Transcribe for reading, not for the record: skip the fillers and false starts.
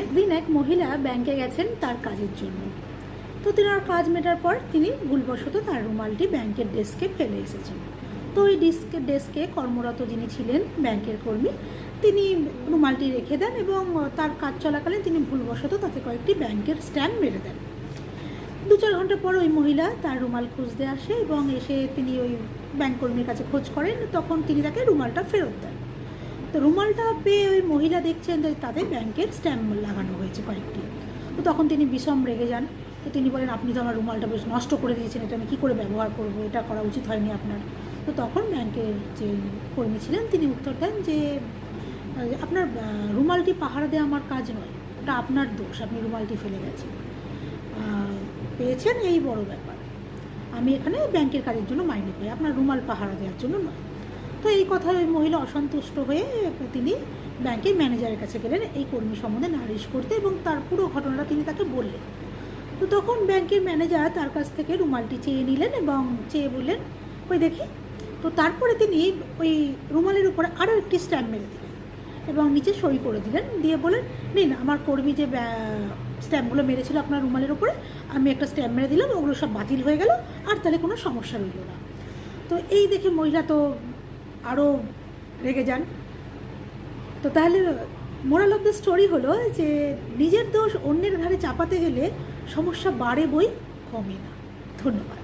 একদিন এক মহিলা ব্যাংকে গেছেন তার কাজের জন্য। তো তেনার কাজ মেটার পর তিনি ভুলবশত তার রুমালটি ব্যাংকের ডেস্কে ফেলে এসেছেন। তো ওই ডেস্কে কর্মরত যিনি ছিলেন ব্যাংকের কর্মী, তিনি রুমালটি রেখে দেন এবং তার কাজ চলাকালীন তিনি ভুলবশত তাতে কয়েকটি ব্যাংকের স্ট্যাম্প মেরে দেন। 2-4 ঘন্টা পর ওই মহিলা তার রুমাল খুঁজতে আসে এবং এসে তিনি ওই ব্যাংক কর্মীর কাছে খোঁজ করেন। তখন তিনি তাকে রুমালটা ফেরত দেন। তো রুমালটা পেয়ে ওই মহিলা দেখছেন যে তাতে ব্যাংকের স্ট্যাম্প লাগানো হয়েছে কয়েকটি। তো তখন তিনি বিষম রেগে যান। তো তিনি বলেন, আপনি তো আমার রুমালটা বেশ নষ্ট করে দিয়েছেন, এটা আমি কী করে ব্যবহার করবো, এটা করা উচিত হয়নি আপনার। তো তখন ব্যাংকের যে কর্মী ছিলেন তিনি উত্তর দেন যে আপনার রুমালটি পাহারা দেওয়া আমার কাজ নয়, ওটা আপনার দোষ, আপনি রুমালটি ফেলে গেছেন, পেয়েছেন এই বড় ব্যাপার। আমি এখানে ব্যাংকের কাজের জন্য মাইনে পাই, আপনার রুমাল পাহারা দেওয়ার জন্য নয়। তো এই কথায় ওই মহিলা অসন্তুষ্ট হয়ে তিনি ব্যাংকের ম্যানেজারের কাছে গেলেন এই কর্মী সম্বন্ধে নালিশ করতে এবং তার পুরো ঘটনাটা তিনি তাকে বললেন। তো তখন ব্যাংকের ম্যানেজার তার কাছ থেকে রুমালটি চেয়ে নিলেন এবং চেয়ে বললেন, ওই দেখি। তো তারপরে তিনি ওই রুমালের উপরে আরও একটি স্ট্যাম্প মেরে দিলেন এবং নিচে সই করে দিলেন, দিয়ে বলেন, নিন আমার কর্মী যে স্ট্যাম্পগুলো মেরেছিল আপনার রুমালের উপরে, আমি একটা স্ট্যাম্প মেরে দিলাম, ওগুলো সব বাতিল হয়ে গেল, আর তাহলে কোনো সমস্যা রইল না। তো এই দেখে মহিলা তো আরও রেগে যান। তো তাহলে মোরাল অফ দ্য স্টোরি হলো যে নিজের দোষ অন্যের ঘাড়ে চাপাতে গেলে সমস্যা বাড়ে বই কমে না। ধন্যবাদ।